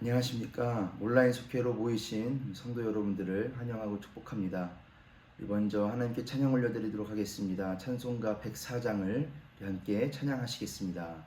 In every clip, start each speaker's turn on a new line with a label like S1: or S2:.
S1: 안녕하십니까. 온라인 속회로 모이신 성도 여러분들을 환영하고 축복합니다. 먼저 하나님께 찬양 올려드리도록 하겠습니다. 찬송가 104장을 함께 찬양하시겠습니다.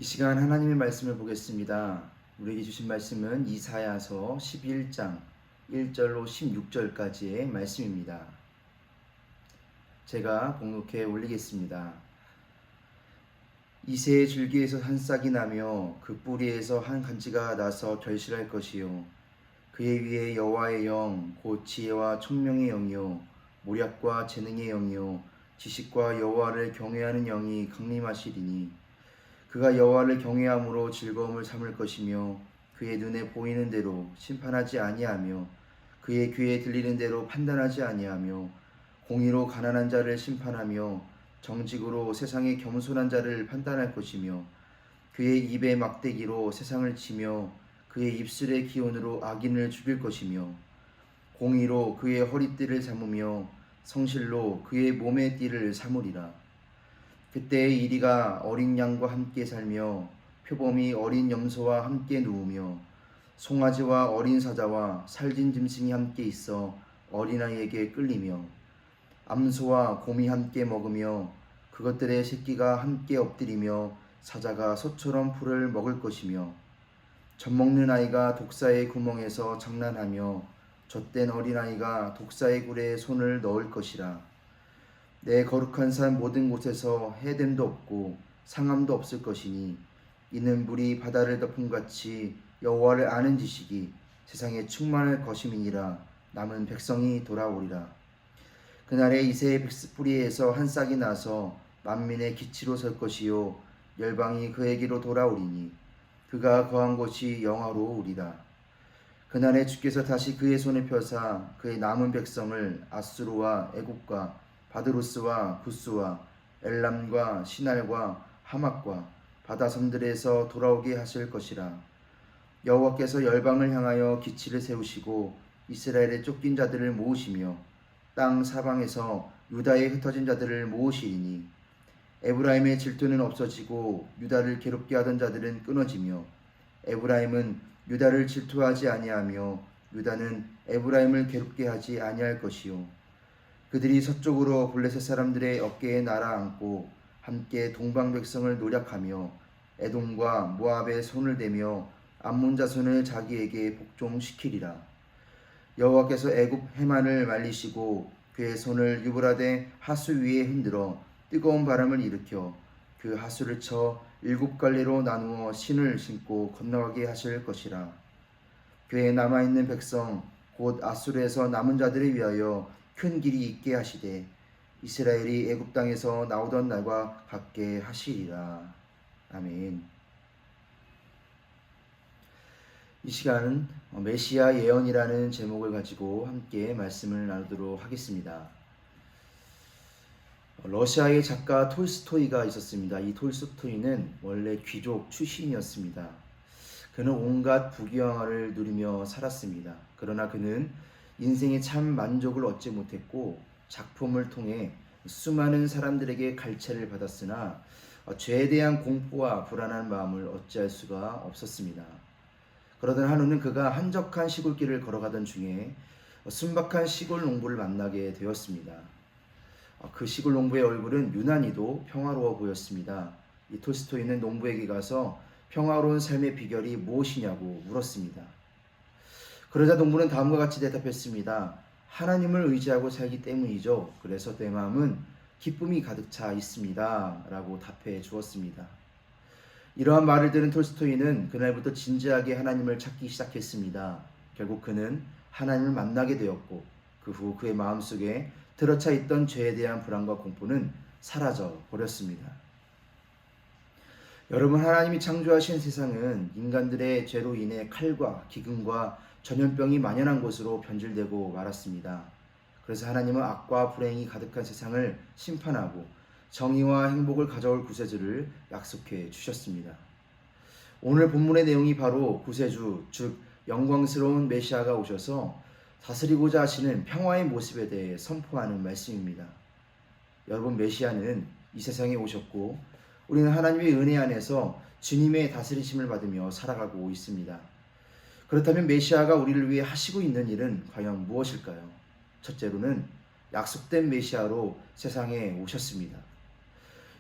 S1: 이 시간 하나님의 말씀을 보겠습니다. 우리에게 주신 말씀은 이사야서 11장 1절로 16절까지의 말씀입니다. 제가 봉독해 올리겠습니다. 이새의 줄기에서 한 싹이 나며 그 뿌리에서 한 간지가 나서 결실할 것이요 그의 위에 여호와의 영 곧 지혜와 총명의 영이요 모략과 재능의 영이요 지식과 여호와를 경외하는 영이 강림하시리니 그가 여호와를 경외함으로 즐거움을 삼을 것이며 그의 눈에 보이는 대로 심판하지 아니하며 그의 귀에 들리는 대로 판단하지 아니하며 공의로 가난한 자를 심판하며 정직으로 세상의 겸손한 자를 판단할 것이며 그의 입의 막대기로 세상을 치며 그의 입술의 기운으로 악인을 죽일 것이며 공의로 그의 허리띠를 삼으며 성실로 그의 몸의 띠를 삼으리라. 그때의 이리가 어린 양과 함께 살며 표범이 어린 염소와 함께 누우며 송아지와 어린 사자와 살진 짐승이 함께 있어 어린아이에게 끌리며 암소와 곰이 함께 먹으며 그것들의 새끼가 함께 엎드리며 사자가 소처럼 풀을 먹을 것이며 젖먹는 아이가 독사의 구멍에서 장난하며 젖된 어린아이가 독사의 굴에 손을 넣을 것이라. 내 거룩한 산 모든 곳에서 해됨도 없고 상함도 없을 것이니 이는 물이 바다를 덮음같이 여호와를 아는 지식이 세상에 충만할 것임이니라. 남은 백성이 돌아오리라. 그날에 이새의 뿌리에서 한 싹이 나서 만민의 기치로 설 것이요 열방이 그에게로 돌아오리니 그가 거한 곳이 영화로우리라. 그날에 주께서 다시 그의 손을 펴사 그의 남은 백성을 아수르와 애국과 바드로스와 구스와 엘람과 시날과 하맛과 바다 섬들에서 돌아오게 하실 것이라. 여호와께서 열방을 향하여 기치를 세우시고 이스라엘의 쫓긴 자들을 모으시며 땅 사방에서 유다의 흩어진 자들을 모으시리니 에브라임의 질투는 없어지고 유다를 괴롭게 하던 자들은 끊어지며 에브라임은 유다를 질투하지 아니하며 유다는 에브라임을 괴롭게 하지 아니할 것이요 그들이 서쪽으로 블레셋 사람들의 어깨에 날아앉고 함께 동방 백성을 노략하며 에돔과 모압의 손을 대며 암몬 자손을 자기에게 복종시키리라. 여호와께서 애굽 해만을 말리시고 그의 손을 유브라데 하수 위에 흔들어 뜨거운 바람을 일으켜 그 하수를 쳐 7갈래로 나누어 신을 신고 건너가게 하실 것이라. 그의 남아있는 백성 곧 아수르에서 남은 자들을 위하여 큰 길이 있게 하시되 이스라엘이 애굽 땅에서 나오던 날과 같게 하시리라. 아멘. 이 시간은 메시아 예언이라는 제목을 가지고 함께 말씀을 나누도록 하겠습니다. 러시아의 작가 톨스토이가 있었습니다. 이 톨스토이는 원래 귀족 출신이었습니다. 그는 온갖 부귀영화를 누리며 살았습니다. 그러나 그는 인생에 참 만족을 얻지 못했고 작품을 통해 수많은 사람들에게 갈채를 받았으나 죄에 대한 공포와 불안한 마음을 어찌할 수가 없었습니다. 그러던 한우는 그가 한적한 시골길을 걸어가던 중에 순박한 시골 농부를 만나게 되었습니다. 그 시골 농부의 얼굴은 유난히도 평화로워 보였습니다. 이 톨스토이는 농부에게 가서 평화로운 삶의 비결이 무엇이냐고 물었습니다. 그러자 농부는 다음과 같이 대답했습니다. 하나님을 의지하고 살기 때문이죠. 그래서 내 마음은 기쁨이 가득 차 있습니다. 라고 답해 주었습니다. 이러한 말을 들은 톨스토이는 그날부터 진지하게 하나님을 찾기 시작했습니다. 결국 그는 하나님을 만나게 되었고 그 후 그의 마음속에 들어차 있던 죄에 대한 불안과 공포는 사라져 버렸습니다. 여러분, 하나님이 창조하신 세상은 인간들의 죄로 인해 칼과 기근과 전염병이 만연한 곳으로 변질되고 말았습니다. 그래서 하나님은 악과 불행이 가득한 세상을 심판하고 정의와 행복을 가져올 구세주를 약속해 주셨습니다. 오늘 본문의 내용이 바로 구세주, 즉 영광스러운 메시아가 오셔서 다스리고자 하시는 평화의 모습에 대해 선포하는 말씀입니다. 여러분, 메시아는 이 세상에 오셨고 우리는 하나님의 은혜 안에서 주님의 다스리심을 받으며 살아가고 있습니다. 그렇다면 메시아가 우리를 위해 하시고 있는 일은 과연 무엇일까요? 첫째로는 약속된 메시아로 세상에 오셨습니다.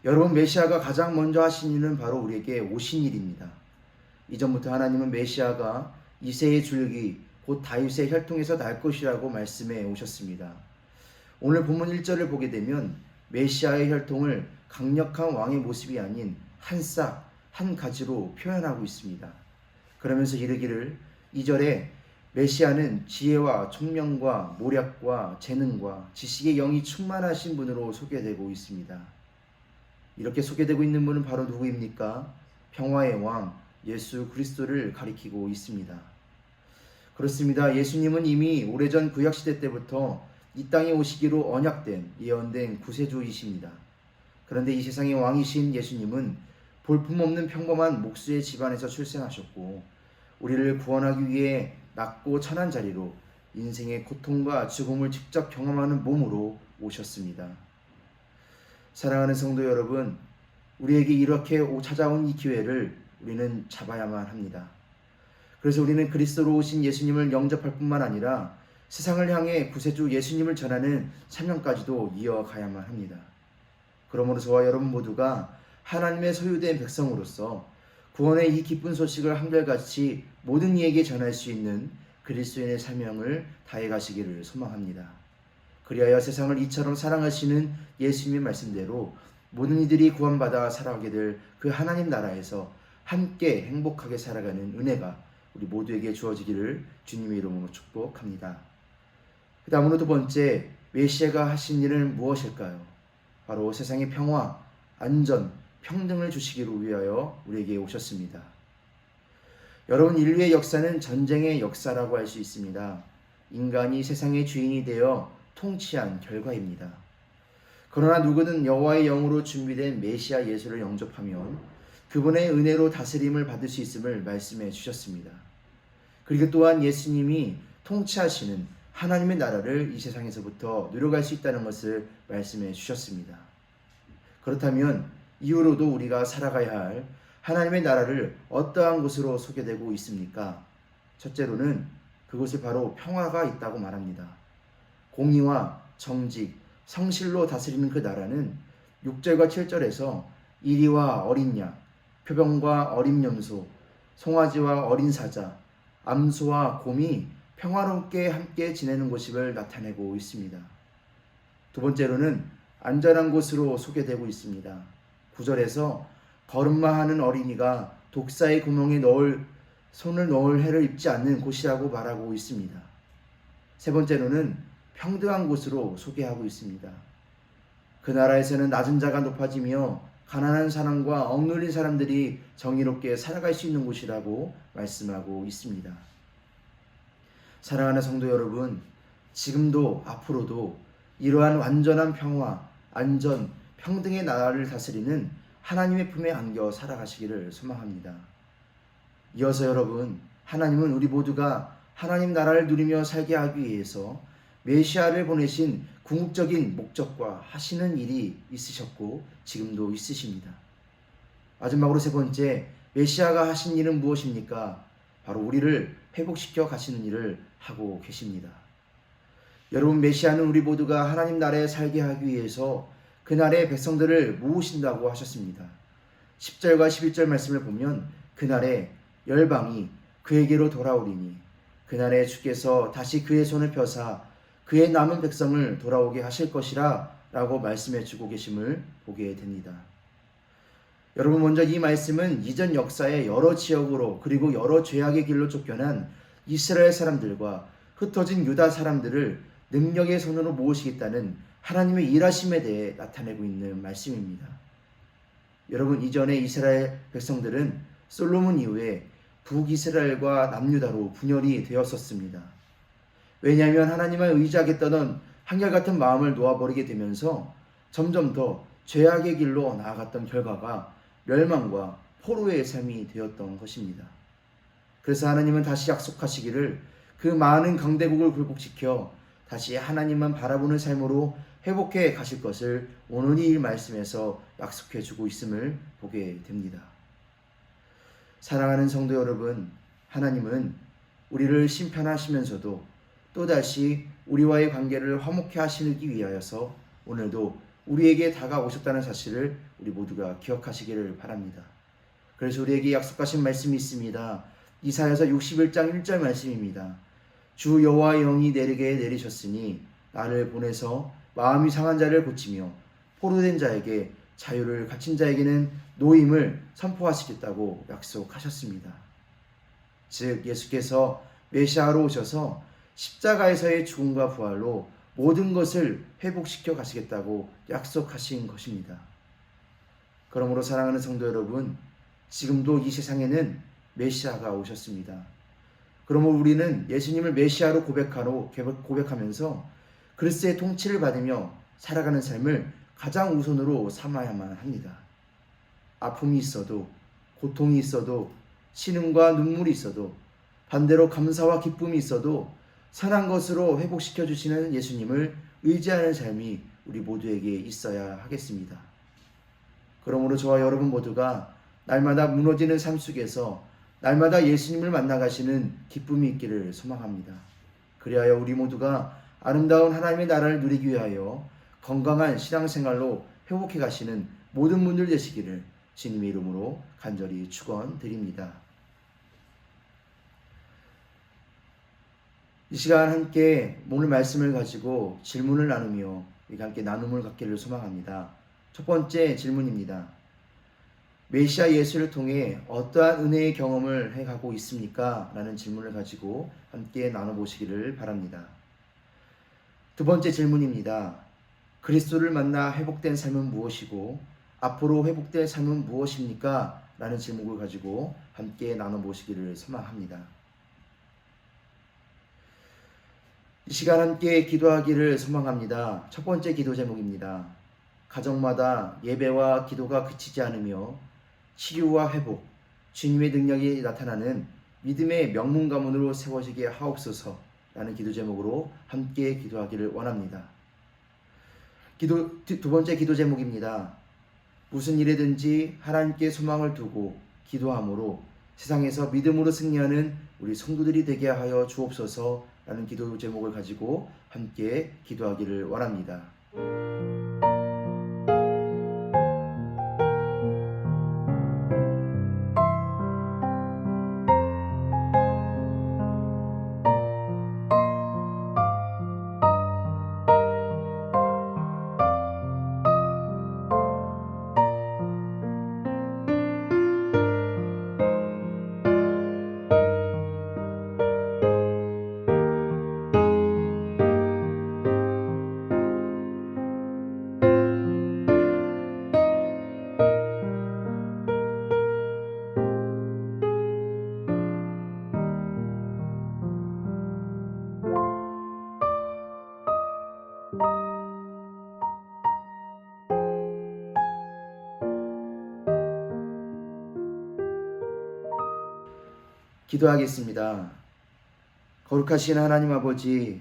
S1: 여러분, 메시아가 가장 먼저 하신 일은 바로 우리에게 오신 일입니다. 이전부터 하나님은 메시아가 이새의 줄기 곧 다윗의 혈통에서 날 것이라고 말씀해 오셨습니다. 오늘 본문 1절을 보게 되면 메시아의 혈통을 강력한 왕의 모습이 아닌 한 싹, 한 가지로 표현하고 있습니다. 그러면서 이르기를 2절에 메시아는 지혜와 총명과 모략과 재능과 지식의 영이 충만하신 분으로 소개되고 있습니다. 이렇게 소개되고 있는 분은 바로 누구입니까? 평화의 왕 예수 그리스도를 가리키고 있습니다. 그렇습니다. 예수님은 이미 오래전 구약시대 때부터 이 땅에 오시기로 언약된 예언된 구세주이십니다. 그런데 이 세상의 왕이신 예수님은 볼품없는 평범한 목수의 집안에서 출생하셨고 우리를 구원하기 위해 낮고 천한 자리로 인생의 고통과 죽음을 직접 경험하는 몸으로 오셨습니다. 사랑하는 성도 여러분, 우리에게 이렇게 찾아온 이 기회를 우리는 잡아야만 합니다. 그래서 우리는 그리스도로 오신 예수님을 영접할 뿐만 아니라 세상을 향해 구세주 예수님을 전하는 사명까지도 이어가야만 합니다. 그러므로 저와 여러분 모두가 하나님의 소유된 백성으로서 구원의 이 기쁜 소식을 한결같이 모든 이에게 전할 수 있는 그리스도인의 사명을 다해 가시기를 소망합니다. 그리하여 세상을 이처럼 사랑하시는 예수님의 말씀대로 모든 이들이 구원받아 살아가게 될 그 하나님 나라에서 함께 행복하게 살아가는 은혜가 우리 모두에게 주어지기를 주님의 이름으로 축복합니다. 그 다음으로 두 번째, 메시아가 하신 일은 무엇일까요? 바로 세상의 평화, 안전, 평등을 주시기를 위하여 우리에게 오셨습니다. 여러분, 인류의 역사는 전쟁의 역사라고 할 수 있습니다. 인간이 세상의 주인이 되어 통치한 결과입니다. 그러나 누구든 여호와의 영으로 준비된 메시아 예수를 영접하면 그분의 은혜로 다스림을 받을 수 있음을 말씀해 주셨습니다. 그리고 또한 예수님이 통치하시는 하나님의 나라를 이 세상에서부터 누려갈 수 있다는 것을 말씀해 주셨습니다. 그렇다면 이후로도 우리가 살아가야 할 하나님의 나라를 어떠한 곳으로 소개되고 있습니까? 첫째로는 그곳에 바로 평화가 있다고 말합니다. 공의와 정직, 성실로 다스리는 그 나라는 6절과 7절에서 이리와 어린 양, 표범과 어린 염소, 송아지와 어린 사자, 암소와 곰이 평화롭게 함께 지내는 곳임을 나타내고 있습니다. 두 번째로는 안전한 곳으로 소개되고 있습니다. 9절에서 걸음마하는 어린이가 독사의 구멍에 손을 넣을 해를 입지 않는 곳이라고 말하고 있습니다. 세 번째로는 평등한 곳으로 소개하고 있습니다. 그 나라에서는 낮은 자가 높아지며 가난한 사람과 억눌린 사람들이 정의롭게 살아갈 수 있는 곳이라고 말씀하고 있습니다. 사랑하는 성도 여러분, 지금도 앞으로도 이러한 완전한 평화, 안전, 평등의 나라를 다스리는 하나님의 품에 안겨 살아가시기를 소망합니다. 이어서 여러분, 하나님은 우리 모두가 하나님 나라를 누리며 살게 하기 위해서 메시아를 보내신 궁극적인 목적과 하시는 일이 있으셨고 지금도 있으십니다. 마지막으로 세 번째, 메시아가 하신 일은 무엇입니까? 바로 우리를 회복시켜 가시는 일을 하고 계십니다. 여러분, 메시아는 우리 모두가 하나님 나라에 살게 하기 위해서 그 나라의 백성들을 모으신다고 하셨습니다. 10절과 11절 말씀을 보면 그날에 열방이 그에게로 돌아오리니 그날에 주께서 다시 그의 손을 펴사 그의 남은 백성을 돌아오게 하실 것이라 라고 말씀해 주고 계심을 보게 됩니다. 여러분, 먼저 이 말씀은 이전 역사의 여러 지역으로 그리고 여러 죄악의 길로 쫓겨난 이스라엘 사람들과 흩어진 유다 사람들을 능력의 손으로 모으시겠다는 하나님의 일하심에 대해 나타내고 있는 말씀입니다. 여러분, 이전에 이스라엘 백성들은 솔로몬 이후에 북이스라엘과 남유다로 분열이 되었었습니다. 왜냐하면 하나님을 의지하겠다던 한결같은 마음을 놓아버리게 되면서 점점 더 죄악의 길로 나아갔던 결과가 멸망과 포로의 삶이 되었던 것입니다. 그래서 하나님은 다시 약속하시기를 그 많은 강대국을 굴복시켜 다시 하나님만 바라보는 삶으로 회복해 가실 것을 오늘 이 말씀에서 약속해 주고 있음을 보게 됩니다. 사랑하는 성도 여러분, 하나님은 우리를 심판하시면서도 또다시 우리와의 관계를 화목해 하시기 위하여서 오늘도 우리에게 다가오셨다는 사실을 우리 모두가 기억하시기를 바랍니다. 그래서 우리에게 약속하신 말씀이 있습니다. 이사야서 61장 1절 말씀입니다. 주 여호와의 영이 내게 내리셨으니 나를 보내서 마음이 상한 자를 고치며 포로된 자에게 자유를 갇힌 자에게는 노임을 선포하시겠다고 약속하셨습니다. 즉 예수께서 메시아로 오셔서 십자가에서의 죽음과 부활로 모든 것을 회복시켜 가시겠다고 약속하신 것입니다. 그러므로 사랑하는 성도 여러분, 지금도 이 세상에는 메시아가 오셨습니다. 그러므로 우리는 예수님을 메시아로 고백하면서 그리스도의 통치를 받으며 살아가는 삶을 가장 우선으로 삼아야만 합니다. 아픔이 있어도, 고통이 있어도, 신음과 눈물이 있어도, 반대로 감사와 기쁨이 있어도 선한 것으로 회복시켜 주시는 예수님을 의지하는 삶이 우리 모두에게 있어야 하겠습니다. 그러므로 저와 여러분 모두가 날마다 무너지는 삶 속에서 날마다 예수님을 만나가시는 기쁨이 있기를 소망합니다. 그리하여 우리 모두가 아름다운 하나님의 나라를 누리기 위하여 건강한 신앙생활로 회복해 가시는 모든 분들 되시기를 주님의 이름으로 간절히 축원드립니다. 이 시간 함께 오늘 말씀을 가지고 질문을 나누며 우리가 함께 나눔을 갖기를 소망합니다. 첫 번째 질문입니다. 메시아 예수를 통해 어떠한 은혜의 경험을 해가고 있습니까? 라는 질문을 가지고 함께 나눠보시기를 바랍니다. 두 번째 질문입니다. 그리스도를 만나 회복된 삶은 무엇이고 앞으로 회복될 삶은 무엇입니까? 라는 제목을 가지고 함께 나눠보시기를 소망합니다. 이 시간 함께 기도하기를 소망합니다. 첫 번째 기도 제목입니다. 가정마다 예배와 기도가 그치지 않으며 치유와 회복, 주님의 능력이 나타나는 믿음의 명문 가문으로 세워지게 하옵소서 라는 기도 제목으로 함께 기도하기를 원합니다. 두 번째 기도 제목입니다. 무슨 일에든지 하나님께 소망을 두고 기도함으로 세상에서 믿음으로 승리하는 우리 성도들이 되게 하여 주옵소서 라는 기도 제목을 가지고 함께 기도하기를 원합니다. 기도하겠습니다. 거룩하신 하나님 아버지,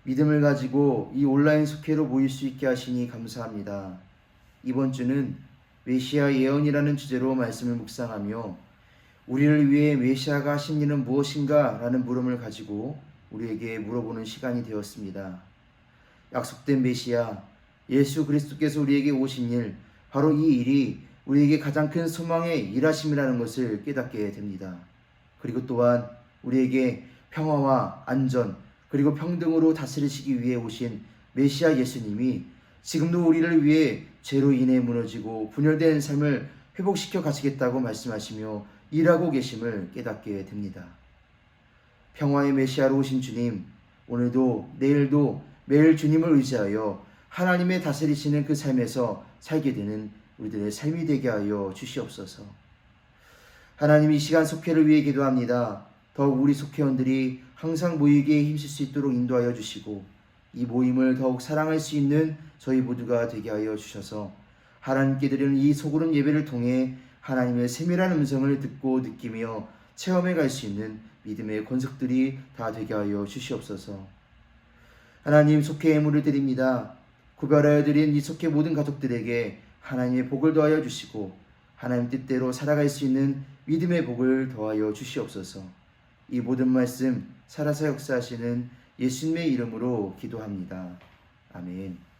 S1: 믿음을 가지고 이 온라인 속회로 모일 수 있게 하시니 감사합니다. 이번 주는 메시아 예언이라는 주제로 말씀을 묵상하며 우리를 위해 메시아가 하신 일은 무엇인가? 라는 물음을 가지고 우리에게 물어보는 시간이 되었습니다. 약속된 메시아 예수 그리스도께서 우리에게 오신 일, 바로 이 일이 우리에게 가장 큰 소망의 일하심이라는 것을 깨닫게 됩니다. 그리고 또한 우리에게 평화와 안전 그리고 평등으로 다스리시기 위해 오신 메시아 예수님이 지금도 우리를 위해 죄로 인해 무너지고 분열된 삶을 회복시켜 가시겠다고 말씀하시며 일하고 계심을 깨닫게 됩니다. 평화의 메시아로 오신 주님, 오늘도 내일도 매일 주님을 의지하여 하나님의 다스리시는 그 삶에서 살게 되는 우리들의 삶이 되게 하여 주시옵소서. 하나님, 이 시간 속회를 위해 기도합니다. 더욱 우리 속회원들이 항상 모이기에 힘쓸 수 있도록 인도하여 주시고 이 모임을 더욱 사랑할 수 있는 저희 모두가 되게 하여 주셔서 하나님께 드리는 이 소그룹 예배를 통해 하나님의 세밀한 음성을 듣고 느끼며 체험해 갈 수 있는 믿음의 권속들이 다 되게 하여 주시옵소서. 하나님, 속회 예물을 드립니다. 구별하여 드린 이 속회 모든 가족들에게 하나님의 복을 더하여 주시고 하나님 뜻대로 살아갈 수 있는 믿음의 복을 더하여 주시옵소서. 이 모든 말씀 살아서 역사하시는 예수님의 이름으로 기도합니다. 아멘.